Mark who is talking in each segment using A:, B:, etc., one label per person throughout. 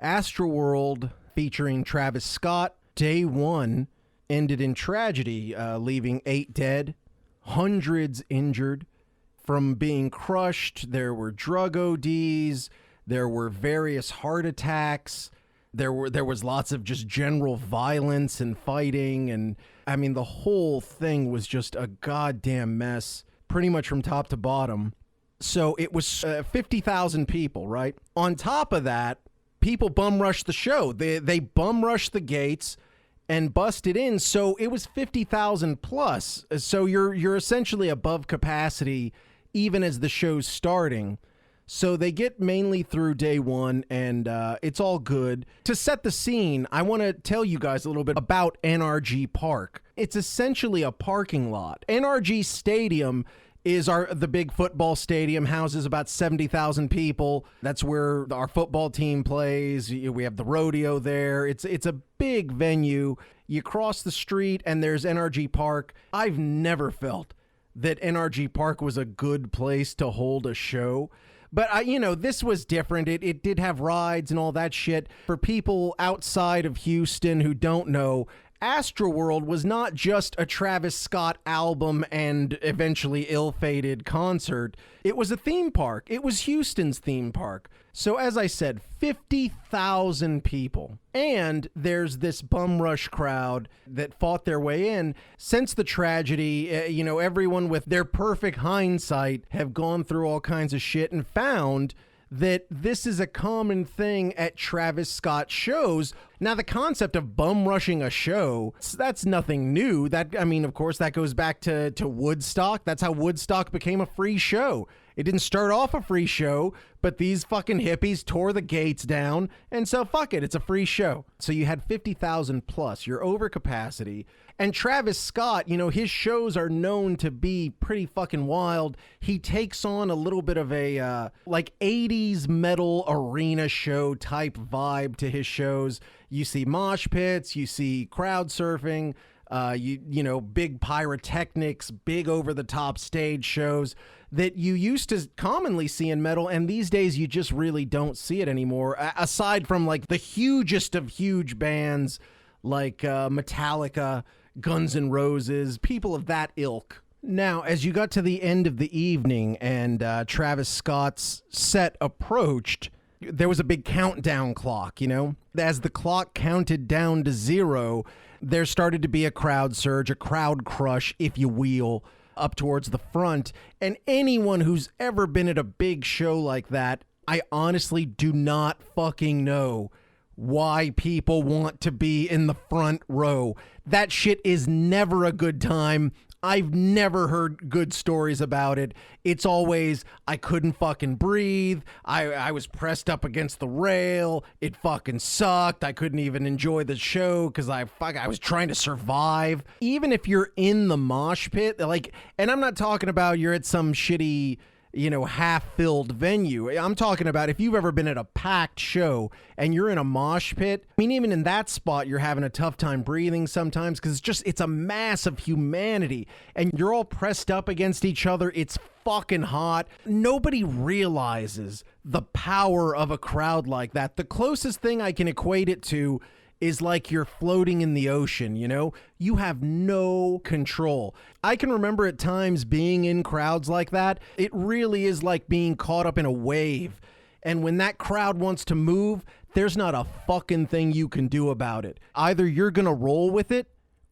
A: Astroworld, featuring Travis Scott, day one, ended in tragedy, leaving 8 dead, hundreds injured. From being crushed, there were drug ODs, there were various heart attacks, there was lots of just general violence and fighting, and I mean the whole thing was just a goddamn mess, pretty much from top to bottom. So it was 50,000 people, right? On top of that, people bum rushed the show. They bum rushed the gates and busted in, so it was 50,000 plus. So you're essentially above capacity even as the show's starting. So they get mainly through day one, and it's all good. To set the scene, I want to tell you guys a little bit about NRG Park. It's essentially a parking lot. NRG Stadium is the big football stadium, houses about 70,000 people. That's where our football team plays. We have the rodeo there. It's a big venue. You cross the street and there's NRG Park. I've never felt that NRG Park was a good place to hold a show. But, this was different. It did have rides and all that shit. For people outside of Houston who don't know, Astroworld was not just a Travis Scott album and eventually ill-fated concert. It was a theme park. It was Houston's theme park. So as I said, 50,000 people. And there's this bum rush crowd that fought their way in. Since the tragedy, everyone with their perfect hindsight have gone through all kinds of shit and found that this is a common thing at Travis Scott shows. Now, the concept of bum rushing a show, that's nothing new. Of course, that goes back to Woodstock. That's how Woodstock became a free show. It didn't start off a free show, but these fucking hippies tore the gates down, and so fuck it, it's a free show. So you had 50,000 plus, you're over capacity. And Travis Scott, his shows are known to be pretty fucking wild. He takes on a little bit of a 80s metal arena show type vibe to his shows. You see mosh pits, you see crowd surfing, big pyrotechnics, big over the top stage shows that you used to commonly see in metal, and these days you just really don't see it anymore, aside from the hugest of huge bands like Metallica, Guns N' Roses, people of that ilk. Now, as you got to the end of the evening and Travis Scott's set approached, there was a big countdown clock, As the clock counted down to 0, there started to be a crowd surge, a crowd crush, if you will, up towards the front. And anyone who's ever been at a big show like that, I honestly do not fucking know why people want to be in the front row. That shit is never a good time. I've never heard good stories about it. It's always, I couldn't fucking breathe. I was pressed up against the rail. It fucking sucked. I couldn't even enjoy the show because I was trying to survive. Even if you're in the mosh pit, and I'm not talking about you're at some shitty, half-filled venue. I'm talking about if you've ever been at a packed show and you're in a mosh pit. Even in that spot, you're having a tough time breathing sometimes because it's a mass of humanity and you're all pressed up against each other. It's fucking hot. Nobody realizes the power of a crowd like that. The closest thing I can equate it to is like you're floating in the ocean, You have no control. I can remember at times being in crowds like that. It really is like being caught up in a wave. And when that crowd wants to move, there's not a fucking thing you can do about it. Either you're going to roll with it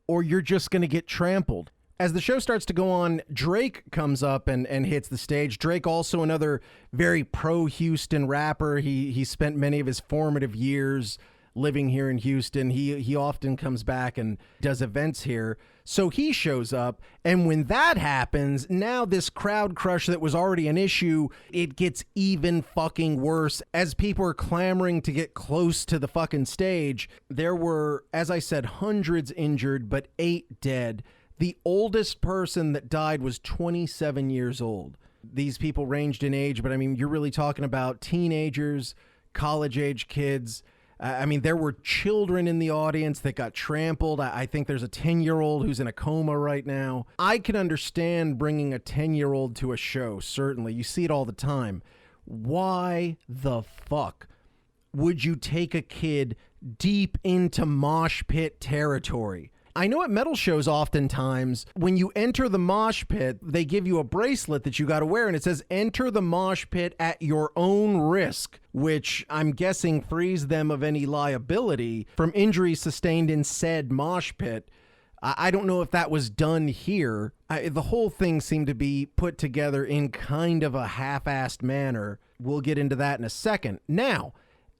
A: or you're just going to get trampled. As the show starts to go on, Drake comes up and hits the stage. Drake, also another very pro-Houston rapper. He spent many of his formative years living here in Houston. He often comes back and does events here. So he shows up, and when that happens, now this crowd crush that was already an issue, it gets even fucking worse. As people are clamoring to get close to the fucking stage, there were, as I said, hundreds injured, but 8 dead. The oldest person that died was 27 years old. These people ranged in age, but you're really talking about teenagers, college-age kids. There were children in the audience that got trampled. I think there's a 10-year-old who's in a coma right now. I can understand bringing a 10-year-old to a show, certainly. You see it all the time. Why the fuck would you take a kid deep into mosh pit territory? I know at metal shows oftentimes when you enter the mosh pit, they give you a bracelet that you got to wear and it says enter the mosh pit at your own risk, which I'm guessing frees them of any liability from injuries sustained in said mosh pit. I don't know if that was done here. The whole thing seemed to be put together in kind of a half-assed manner. We'll get into that in a second. Now,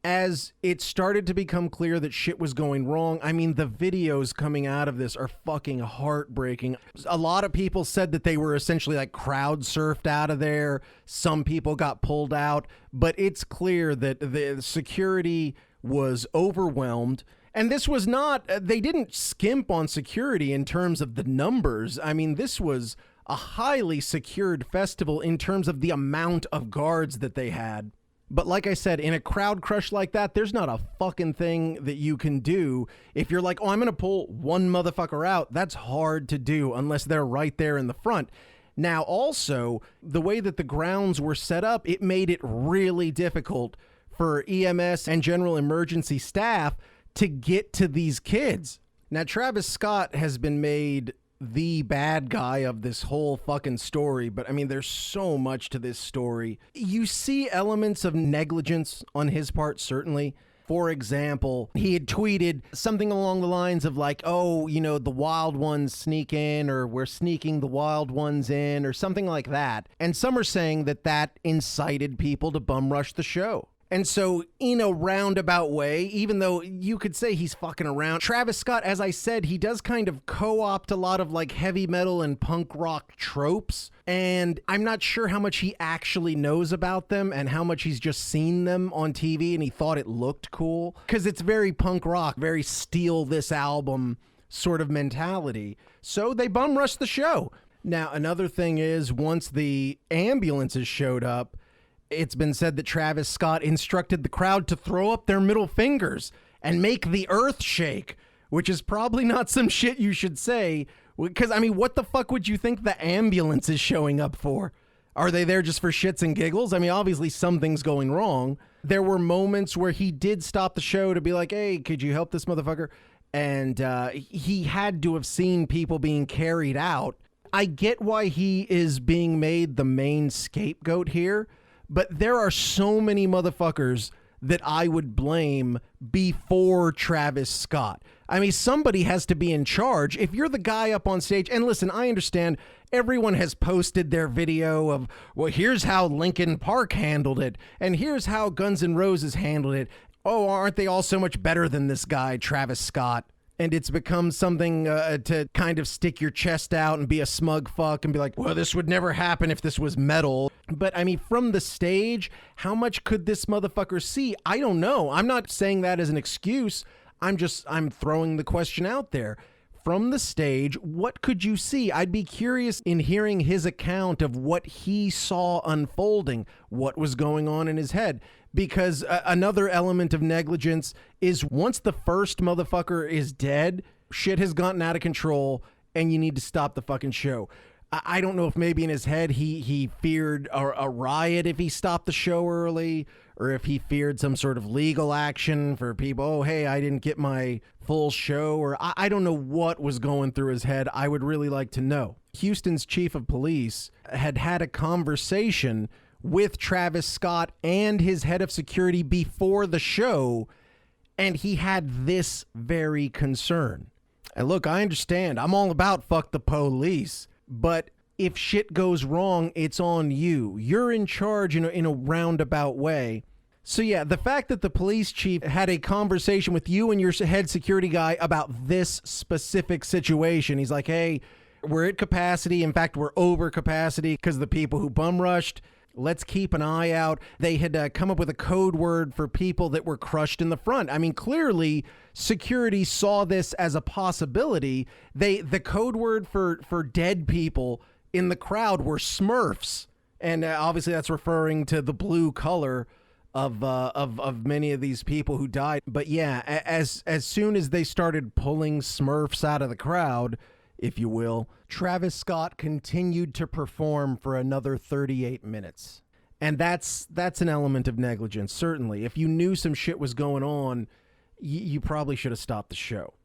A: as it started to become clear that shit was going wrong, I mean, the videos coming out of this are fucking heartbreaking. A lot of people said that they were essentially like crowd surfed out of there. Some people got pulled out, but it's clear that the security was overwhelmed. And this was not, they didn't skimp on security in terms of the numbers. I mean, this was a highly secured festival in terms of the amount of guards that they had. But like I said, in a crowd crush like that, there's not a fucking thing that you can do. If you're like, oh, I'm going to pull one motherfucker out, that's hard to do unless they're right there in the front. Now, also, the way that the grounds were set up, it made it really difficult for EMS and general emergency staff to get to these kids. Now, Travis Scott has been made the bad guy of this whole fucking story, but I mean, there's so much to this story. You see elements of negligence on his part, certainly. For example, he had tweeted something along the lines of like, oh, you know, the wild ones sneak in, or we're sneaking the wild ones in, or something like that. And some are saying that that incited people to bum rush the show. And so in a roundabout way, even though you could say he's fucking around, Travis Scott, as I said, he does kind of co-opt a lot of like heavy metal and punk rock tropes. And I'm not sure how much he actually knows about them and how much he's just seen them on TV and he thought it looked cool. Because it's very punk rock, very steal this album sort of mentality. So they bum rushed the show. Now, another thing is once the ambulances showed up, it's been said that Travis Scott instructed the crowd to throw up their middle fingers and make the earth shake, which is probably not some shit you should say. Because, I mean, what the fuck would you think the ambulance is showing up for? Are they there just for shits and giggles? I mean, obviously something's going wrong. There were moments where he did stop the show to be like, hey, could you help this motherfucker? And he had to have seen people being carried out. I get why he is being made the main scapegoat here. But there are so many motherfuckers that I would blame before Travis Scott. I mean, somebody has to be in charge. If you're the guy up on stage, and listen, I understand everyone has posted their video of, well, here's how Linkin Park handled it, and here's how Guns N' Roses handled it. Oh, aren't they all so much better than this guy, Travis Scott? And it's become something to kind of stick your chest out and be a smug fuck and be like, well, this would never happen if this was metal. But I mean, from the stage, how much could this motherfucker see? I don't know. I'm not saying that as an excuse. I'm throwing the question out there. From the stage, what could you see? I'd be curious in hearing his account of what he saw unfolding, what was going on in his head. Because another element of negligence is once the first motherfucker is dead, shit has gotten out of control and you need to stop the fucking show. I don't know if maybe in his head he feared a riot if he stopped the show early, or if he feared some sort of legal action for people. Oh, hey, I didn't get my full show, or I don't know what was going through his head. I would really like to know. Houston's chief of police had a conversation with Travis Scott and his head of security before the show, and he had this very concern. And look, I understand. I'm all about fuck the police, but if shit goes wrong, it's on you. You're in charge in a roundabout way. So yeah, the fact that the police chief had a conversation with you and your head security guy about this specific situation. He's like, hey, we're at capacity. In fact, we're over capacity because the people who bum rushed. Let's keep an eye out. They had come up with a code word for people that were crushed in the front. I mean, clearly security saw this as a possibility. The code word for dead people in the crowd were Smurfs. And obviously that's referring to the blue color of many of these people who died. But yeah, as soon as they started pulling Smurfs out of the crowd, if you will, Travis Scott continued to perform for another 38 minutes. And that's an element of negligence, certainly. If you knew some shit was going on, you probably should have stopped the show.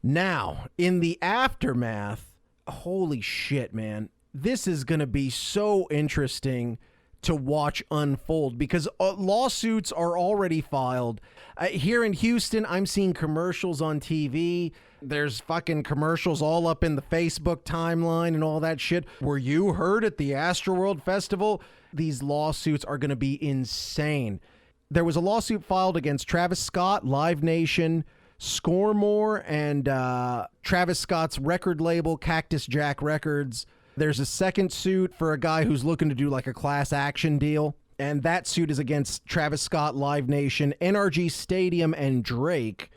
A: Now, in the aftermath, holy shit, man. This is going to be so interesting to watch unfold because lawsuits are already filed. Here in Houston, I'm seeing commercials on TV. There's fucking commercials all up in the Facebook timeline and all that shit. Were you heard at the Astroworld Festival? These lawsuits are going to be insane. There was a lawsuit filed against Travis Scott, Live Nation, Scoremore, and Travis Scott's record label, Cactus Jack Records. There's a second suit for a guy who's looking to do like a class action deal. And that suit is against Travis Scott, Live Nation, NRG Stadium, and Drake.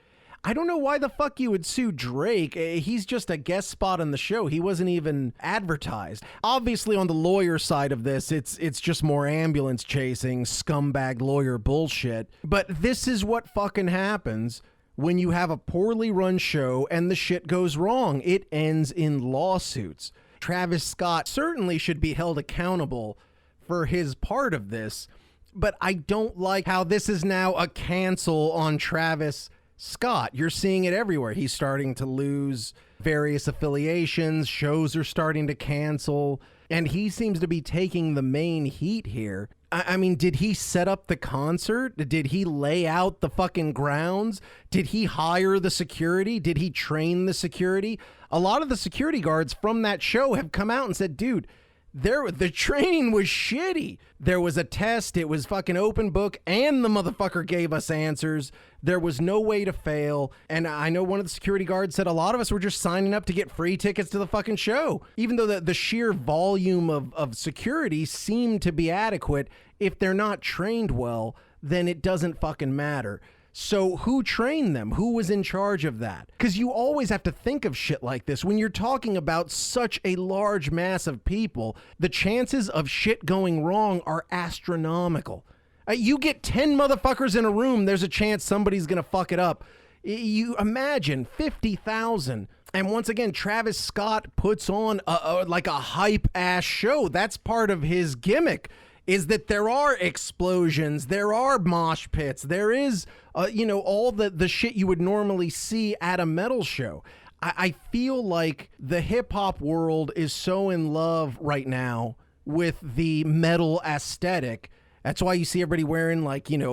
A: I don't know why the fuck you would sue Drake. He's just a guest spot on the show. He wasn't even advertised. Obviously, on the lawyer side of this, it's just more ambulance chasing, scumbag lawyer bullshit. But this is what fucking happens when you have a poorly run show and the shit goes wrong. It ends in lawsuits. Travis Scott certainly should be held accountable for his part of this, but I don't like how this is now a cancel on Travis Scott. You're seeing it everywhere. He's starting to lose various affiliations. Shows are starting to cancel. And he seems to be taking the main heat here. I mean, did he set up the concert? Did he lay out the fucking grounds? Did he hire the security? Did he train the security? A lot of the security guards from that show have come out and said, dude, the training was shitty. There was a test. It was fucking open book, and the motherfucker gave us answers. There was no way to fail. And I know one of the security guards said a lot of us were just signing up to get free tickets to the fucking show, even though the sheer volume of security seemed to be adequate. If they're not trained well, then it doesn't fucking matter. So who trained them? Who was in charge of that? Because you always have to think of shit like this. When you're talking about such a large mass of people, the chances of shit going wrong are astronomical. You get 10 motherfuckers in a room, there's a chance somebody's going to fuck it up. You imagine 50,000. And once again, Travis Scott puts on like a hype-ass show. That's part of his gimmick, is that there are explosions, there are mosh pits, there is, all the shit you would normally see at a metal show. I feel like the hip-hop world is so in love right now with the metal aesthetic. That's why you see everybody wearing,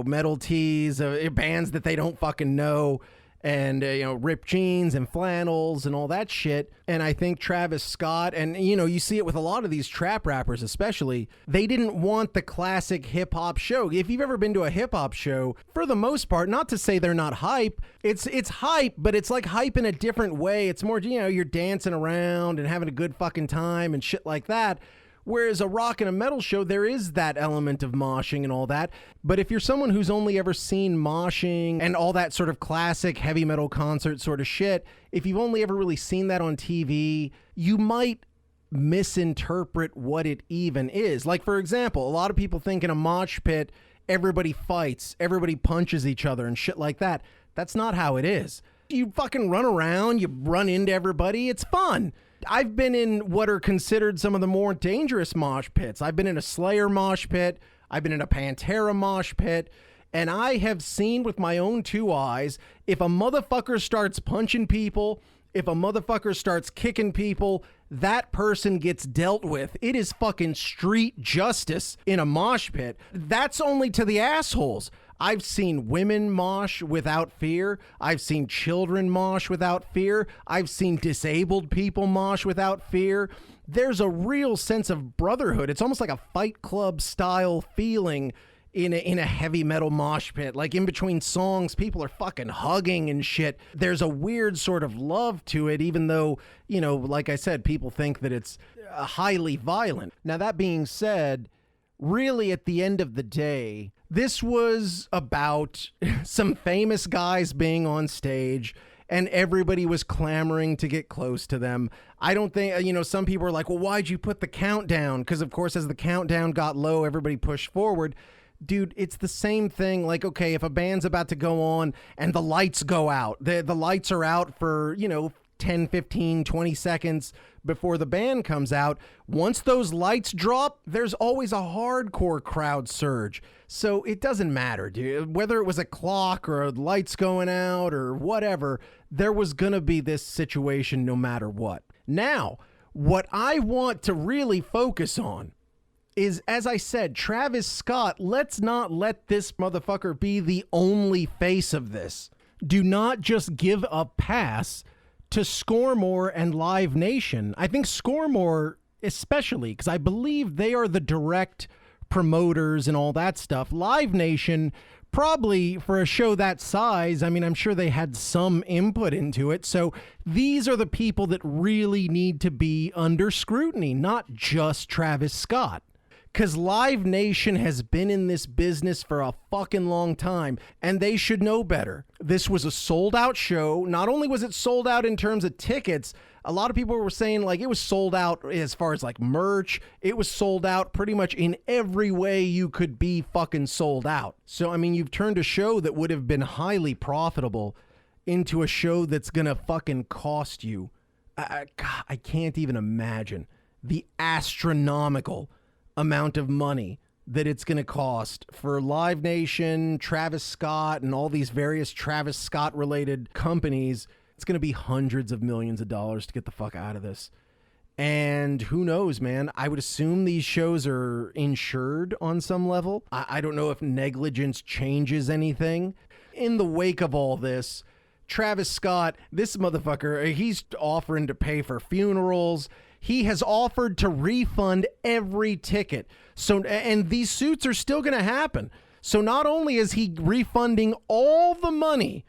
A: metal tees, bands that they don't fucking know, and, ripped jeans and flannels and all that shit. And I think Travis Scott, and, you see it with a lot of these trap rappers especially, they didn't want the classic hip-hop show. If you've ever been to a hip-hop show, for the most part, not to say they're not hype, it's hype, but it's like hype in a different way. It's more, you're dancing around and having a good fucking time and shit like that. Whereas a rock and a metal show, there is that element of moshing and all that. But if you're someone who's only ever seen moshing and all that sort of classic heavy metal concert sort of shit, if you've only ever really seen that on TV, you might misinterpret what it even is. Like, for example, a lot of people think in a mosh pit, everybody fights, everybody punches each other and shit like that. That's not how it is. You fucking run around, you run into everybody, it's fun. I've been in what are considered some of the more dangerous mosh pits. I've been in a Slayer mosh pit. I've been in a Pantera mosh pit. And I have seen with my own two eyes, if a motherfucker starts punching people, if a motherfucker starts kicking people, that person gets dealt with. It is fucking street justice in a mosh pit. That's only to the assholes. I've seen women mosh without fear. I've seen children mosh without fear. I've seen disabled people mosh without fear. There's a real sense of brotherhood. It's almost like a Fight Club style feeling in a heavy metal mosh pit. Like in between songs, people are fucking hugging and shit. There's a weird sort of love to it, even though, like I said, people think that it's highly violent. Now, that being said, really at the end of the day, this was about some famous guys being on stage and everybody was clamoring to get close to them. I don't think, some people are like, well, why'd you put the countdown? Because, of course, as the countdown got low, everybody pushed forward. Dude, it's the same thing. Like, okay, if a band's about to go on and the lights go out, the lights are out for, 10, 15, 20 seconds before the band comes out. Once those lights drop, there's always a hardcore crowd surge. So it doesn't matter, dude. Whether it was a clock or lights going out or whatever, there was going to be this situation no matter what. Now, what I want to really focus on is, as I said, Travis Scott. Let's not let this motherfucker be the only face of this. Do not just give a pass to Scoremore and Live Nation. I think Scoremore especially, because I believe they are the direct promoters and all that stuff. Live Nation, probably for a show that size, I mean, I'm sure they had some input into it. So these are the people that really need to be under scrutiny, not just Travis Scott. Because Live Nation has been in this business for a fucking long time, and they should know better. This was a sold-out show. Not only was it sold out in terms of tickets, a lot of people were saying, like, it was sold out as far as, like, merch. It was sold out pretty much in every way you could be fucking sold out. So, I mean, you've turned a show that would have been highly profitable into a show that's gonna fucking cost you. God, I can't even imagine the astronomical amount of money that it's going to cost for Live Nation, Travis Scott, and all these various Travis Scott related companies. It's going to be hundreds of millions of dollars to get the fuck out of this. And who knows, man? I would assume these shows are insured on some level. I don't know if negligence changes anything. In the wake of all this, Travis Scott, this motherfucker, he's offering to pay for funerals. He has offered to refund every ticket. So, and these suits are still going to happen. So not only is he refunding all the money,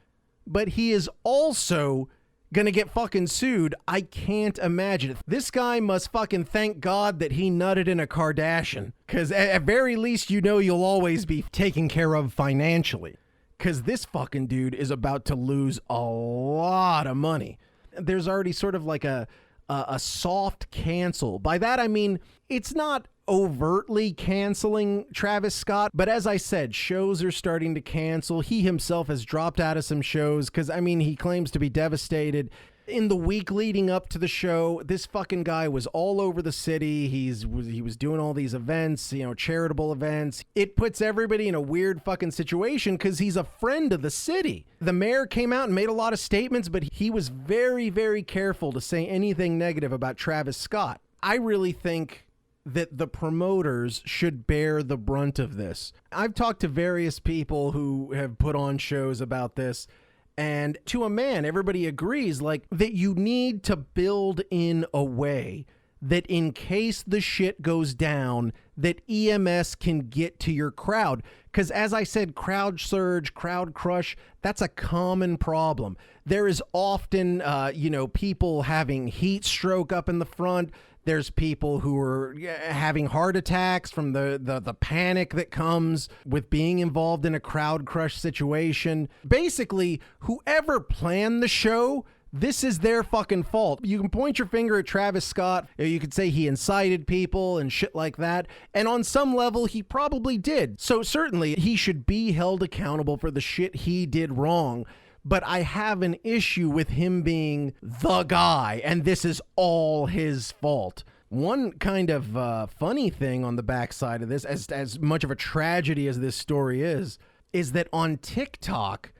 A: but he is also going to get fucking sued. I can't imagine it. This guy must fucking thank God that he nutted in a Kardashian. Because at very least, you know, you'll always be taken care of financially. Because this fucking dude is about to lose a lot of money. There's already sort of like a soft cancel. By that, I mean, it's not overtly canceling Travis Scott, but as I said, shows are starting to cancel. He himself has dropped out of some shows because, I mean, he claims to be devastated. In the week leading up to the show, this fucking guy was all over the city. He was doing all these events, you know, charitable events. It puts everybody in a weird fucking situation because he's a friend of the city. The mayor came out and made a lot of statements, but he was very, very careful to say anything negative about Travis Scott. I really think that the promoters should bear the brunt of this. I've talked to various people who have put on shows about this. And to a man, everybody agrees, like, that you need to build in a way that in case the shit goes down, that EMS can get to your crowd. Because as I said, crowd surge, crowd crush, that's a common problem. There is often, people having heat stroke up in the front. There's people who are having heart attacks from the panic that comes with being involved in a crowd crush situation. Basically, whoever planned the show, this is their fucking fault. You can point your finger at Travis Scott. You could say he incited people and shit like that. And on some level, he probably did. So certainly, he should be held accountable for the shit he did wrong. But I have an issue with him being the guy, and this is all his fault. One kind of funny thing on the backside of this, as much of a tragedy as this story is that on TikTok,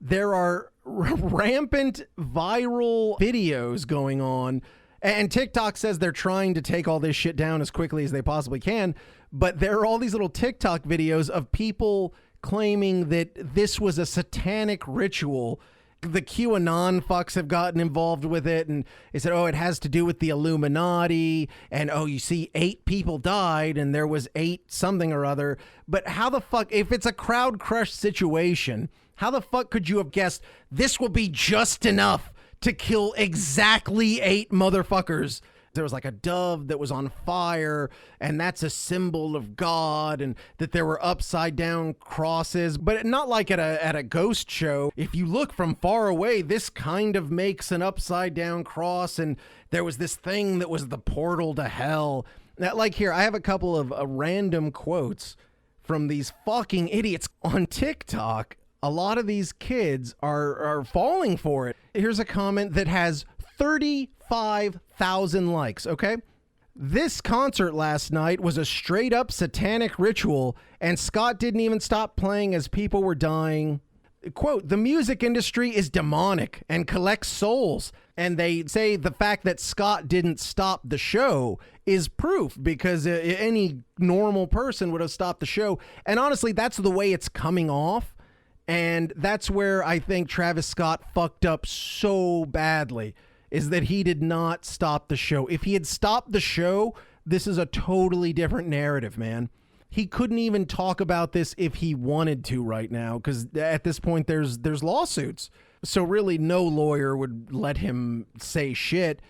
A: there are rampant viral videos going on. And TikTok says they're trying to take all this shit down as quickly as they possibly can. But there are all these little TikTok videos of people claiming that this was a satanic ritual. The QAnon fucks have gotten involved with it, and they said, oh, it has to do with the Illuminati, and oh, you see, 8 people died, and there was 8 something or other. But how the fuck, if it's a crowd crush situation, how the fuck could you have guessed this will be just enough to kill exactly 8 motherfuckers? There was like a dove that was on fire, and that's a symbol of God, and that there were upside down crosses, but not like at a ghost show. If you look from far away, this kind of makes an upside down cross, and there was this thing that was the portal to hell. Now, like here, I have a couple of random quotes from these fucking idiots on TikTok. A lot of these kids are falling for it. Here's a comment that has 35,000 likes, okay? This concert last night was a straight up satanic ritual, and Scott didn't even stop playing as people were dying. Quote, the music industry is demonic and collects souls. And they say the fact that Scott didn't stop the show is proof, because any normal person would have stopped the show. And honestly, that's the way it's coming off. And that's where I think Travis Scott fucked up so badly, is that he did not stop the show. If he had stopped the show, this is a totally different narrative, man. He couldn't even talk about this if he wanted to right now, because at this point there's lawsuits. So really no lawyer would let him say shit.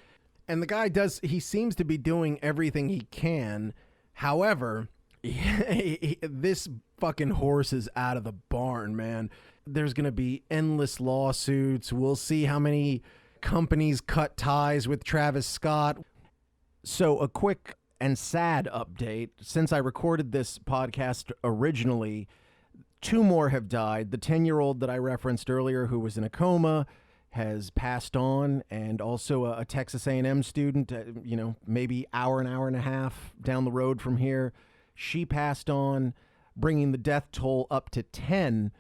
A: And the guy he seems to be doing everything he can. However, this fucking horse is out of the barn, man. There's going to be endless lawsuits. We'll see how many companies cut ties with Travis Scott. So a quick and sad update. Since I recorded this podcast originally, 2 more have died. The 10-year-old that I referenced earlier, who was in a coma, has passed on, and also a Texas A&M student, maybe an hour and a half down the road from here, she passed on, bringing the death toll up to 10.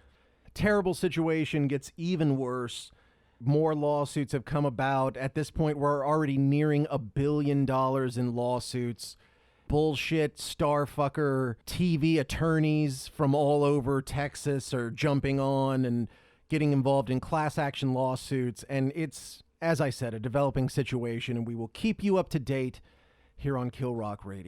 A: Terrible situation, gets even worse. More lawsuits have come about. At this point, we're already nearing $1 billion in lawsuits. Bullshit, starfucker, TV attorneys from all over Texas are jumping on and getting involved in class action lawsuits. And it's, as I said, a developing situation, and we will keep you up to date here on Kill Rock Radio.